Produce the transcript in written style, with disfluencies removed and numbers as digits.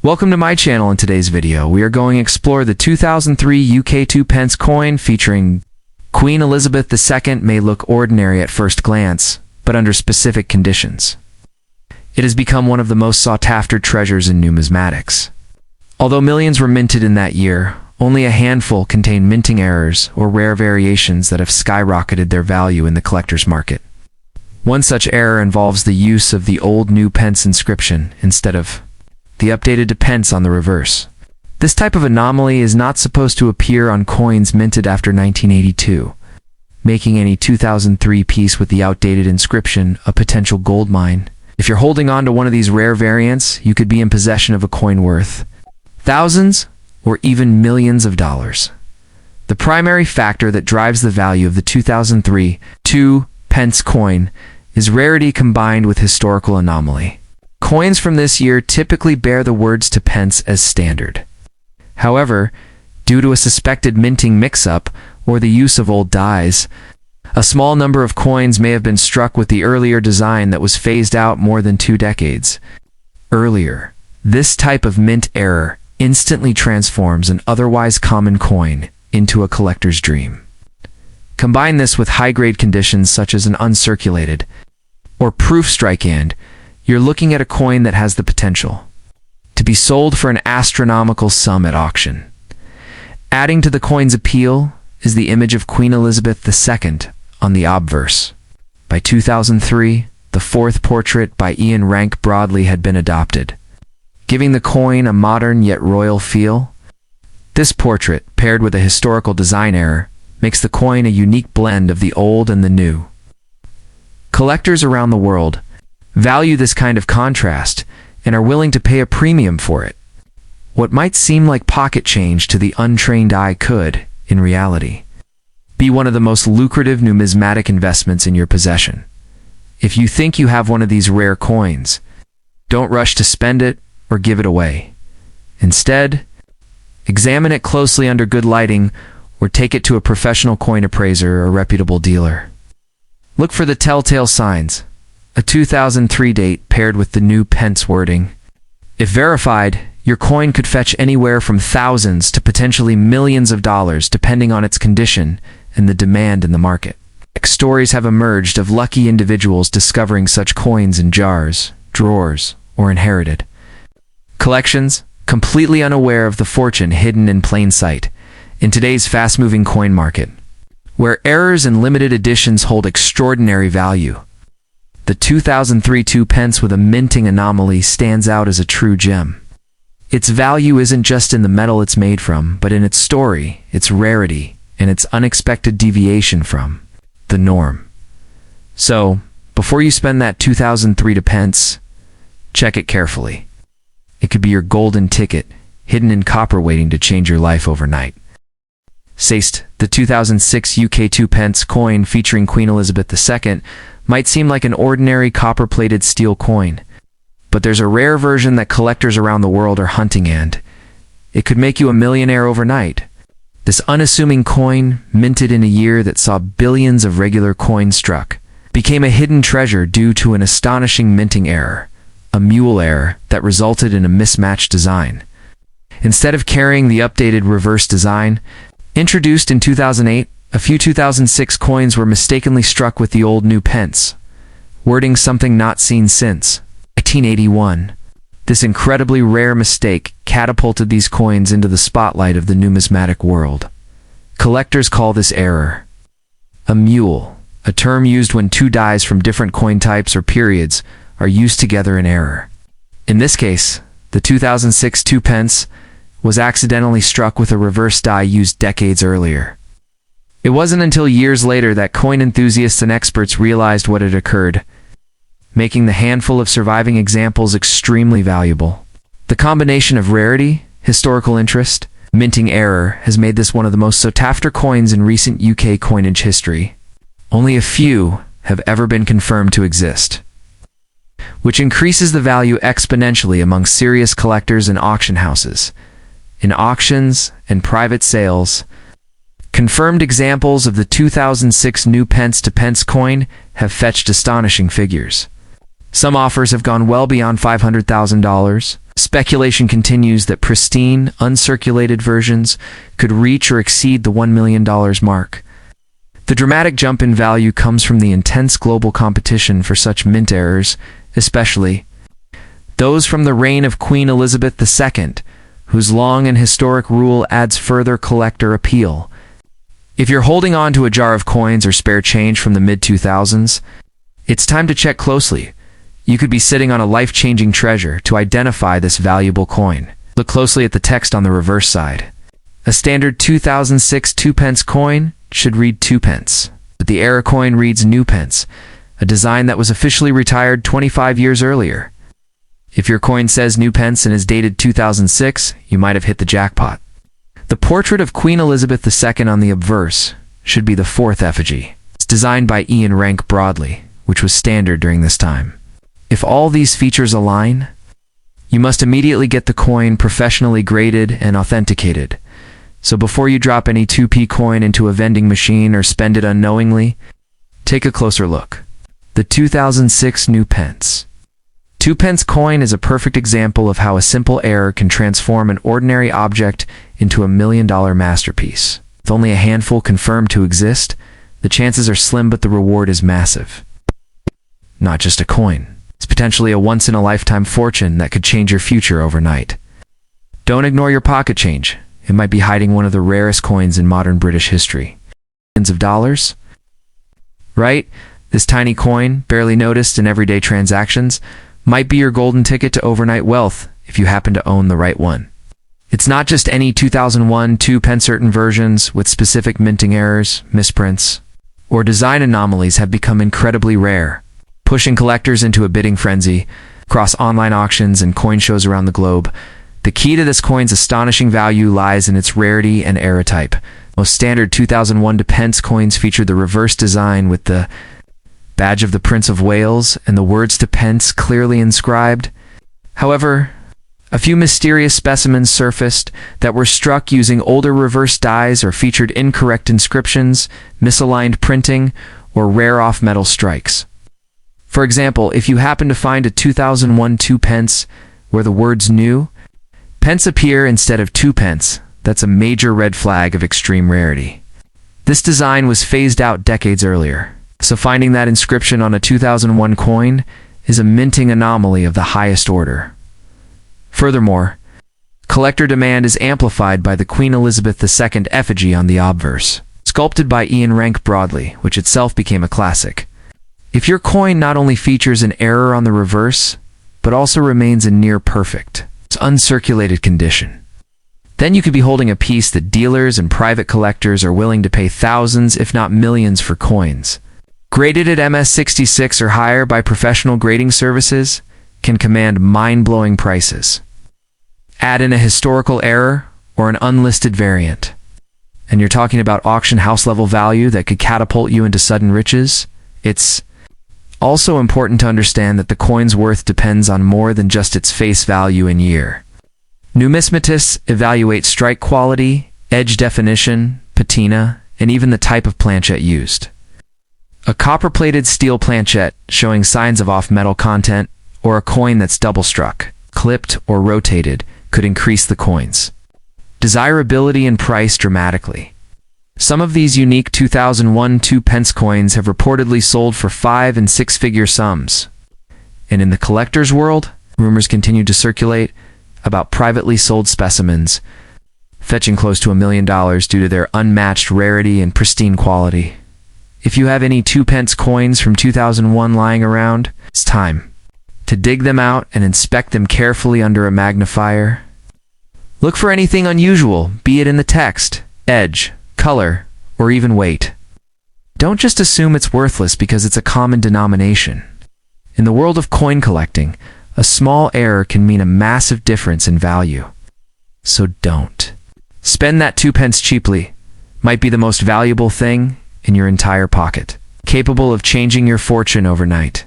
Welcome to my channel. In today's video, we are going to explore the 2003 UK 2 pence coin featuring Queen Elizabeth II. May look ordinary at first glance, but under specific conditions, it has become one of the most sought-after treasures in numismatics. Although millions were minted in that year, only a handful contain minting errors or rare variations that have skyrocketed their value in the collector's market. One such error involves the use of the old new pence inscription instead of the updated to pence on the reverse. This type of anomaly is not supposed to appear on coins minted after 1982, making any 2003 piece with the outdated inscription a potential gold mine. If you're holding on to one of these rare variants, you could be in possession of a coin worth thousands or even millions of dollars. The primary factor that drives the value of the 2003 2 pence coin is rarity combined with historical anomaly. Coins from this year typically bear the words to pence as standard. However, due to a suspected minting mix-up or the use of old dies, a small number of coins may have been struck with the earlier design that was phased out more than 2 decades earlier. This type of mint error instantly transforms an otherwise common coin into a collector's dream. Combine this with high-grade conditions such as an uncirculated or proof strike, and you're looking at a coin that has the potential to be sold for an astronomical sum at auction. Adding to the coin's appeal is the image of Queen Elizabeth II on the obverse. By 2003, the fourth portrait by Ian Rank Broadley had been adopted, giving the coin a modern yet royal feel. This portrait, paired with a historical design error, makes the coin a unique blend of the old and the new. Collectors around the world value this kind of contrast and are willing to pay a premium for it. What might seem like pocket change to the untrained eye could, in reality, be one of the most lucrative numismatic investments in your possession. If you think you have one of these rare coins, don't rush to spend it or give it away. Instead, examine it closely under good lighting or take it to a professional coin appraiser or reputable dealer. Look for the telltale signs: a 2003 date paired with the new pence wording. If verified, your coin could fetch anywhere from thousands to potentially millions of dollars depending on its condition and the demand in the market. Stories have emerged of lucky individuals discovering such coins in jars, drawers, or inherited collections, completely unaware of the fortune hidden in plain sight. In today's fast-moving coin market, where errors and limited editions hold extraordinary value, the 2003 2 pence with a minting anomaly stands out as a true gem. Its value isn't just in the metal it's made from, but in its story, its rarity, and its unexpected deviation from the norm. So, before you spend that 2003 2 pence, check it carefully. It could be your golden ticket, hidden in copper waiting to change your life overnight. Saste, the 2006 UK 2 pence coin featuring Queen Elizabeth II might seem like an ordinary copper-plated steel coin, but there's a rare version that collectors around the world are hunting, and it could make you a millionaire overnight. This unassuming coin, minted in a year that saw billions of regular coins struck, became a hidden treasure due to an astonishing minting error, a mule error that resulted in a mismatched design. Instead of carrying the updated reverse design, introduced in 2008, a few 2006 coins were mistakenly struck with the old new pence wording, something not seen since 1981. This incredibly rare mistake catapulted these coins into the spotlight of the numismatic world. Collectors call this error a mule, a term used when 2 dies from different coin types or periods are used together in error. In this case, the 2006 2 pence was accidentally struck with a reverse die used decades earlier. It wasn't until years later that coin enthusiasts and experts realized what had occurred, making the handful of surviving examples extremely valuable. The combination of rarity, historical interest, minting error has made this one of the most sought-after coins in recent UK coinage history. Only a few have ever been confirmed to exist, which increases the value exponentially among serious collectors and auction houses. In auctions and private sales, confirmed examples of the 2006 new pence to pence coin have fetched astonishing figures. Some offers have gone well beyond $500,000. Speculation continues that pristine, uncirculated versions could reach or exceed the $1 million mark. The dramatic jump in value comes from the intense global competition for such mint errors, especially those from the reign of Queen Elizabeth II, whose long and historic rule adds further collector appeal. If you're holding on to a jar of coins or spare change from the mid-2000s, it's time to check closely. You could be sitting on a life-changing treasure. To identify this valuable coin, look closely at the text on the reverse side. A standard 2006 2-pence coin should read 2 pence, but the error coin reads new pence, a design that was officially retired 25 years earlier. If your coin says new pence and is dated 2006, you might have hit the jackpot. The portrait of Queen Elizabeth II on the obverse should be the 4th effigy. It's designed by Ian Rank Broadley, which was standard during this time. If all these features align, you must immediately get the coin professionally graded and authenticated. So before you drop any 2p coin into a vending machine or spend it unknowingly, take a closer look. The 2006 new pence. 2-pence coin is a perfect example of how a simple error can transform an ordinary object into a $1 million masterpiece. With only a handful confirmed to exist, the chances are slim, but the reward is massive. Not just a coin. It's potentially a once-in-a-lifetime fortune that could change your future overnight. Don't ignore your pocket change. It might be hiding one of the rarest coins in modern British history. Millions of dollars? Right? This tiny coin, barely noticed in everyday transactions, might be your golden ticket to overnight wealth if you happen to own the right one. It's not just any 2001 2-pence. Certain versions with specific minting errors, misprints, or design anomalies have become incredibly rare, pushing collectors into a bidding frenzy across online auctions and coin shows around the globe. The key to this coin's astonishing value lies in its rarity and error type. Most standard 2001 2-pence coins feature the reverse design with the badge of the Prince of Wales and the words "to pence" clearly inscribed. However, a few mysterious specimens surfaced that were struck using older reverse dies or featured incorrect inscriptions, misaligned printing, or rare off-metal strikes. For example, if you happen to find a 2001 2-pence where the words "new pence" appear instead of 2 pence, that's a major red flag of extreme rarity. This design was phased out decades earlier, so finding that inscription on a 2001 coin is a minting anomaly of the highest order. Furthermore, collector demand is amplified by the Queen Elizabeth II effigy on the obverse, sculpted by Ian Rank Broadley, which itself became a classic. If your coin not only features an error on the reverse, but also remains in near-perfect, uncirculated condition, then you could be holding a piece that dealers and private collectors are willing to pay thousands, if not millions, for coins. Graded at MS66 or higher by professional grading services, can command mind-blowing prices. Add in a historical error or an unlisted variant, and you're talking about auction house level value that could catapult you into sudden riches. It's also important to understand that the coin's worth depends on more than just its face value and year. Numismatists evaluate strike quality, edge definition, patina, and even the type of planchet used. A copper-plated steel planchet showing signs of off-metal content, or a coin that's double-struck, clipped, or rotated could increase the coin's desirability and price dramatically. Some of these unique 2001 2-pence coins have reportedly sold for 5- and 6-figure sums. And in the collector's world, rumors continue to circulate about privately sold specimens, fetching close to $1 million due to their unmatched rarity and pristine quality. If you have any 2-pence coins from 2001 lying around, it's time to dig them out and inspect them carefully under a magnifier. Look for anything unusual, be it in the text, edge, color, or even weight. Don't just assume it's worthless because it's a common denomination. In the world of coin collecting, a small error can mean a massive difference in value. So don't spend that 2-pence cheaply. Might be the most valuable thing in your entire pocket, capable of changing your fortune overnight.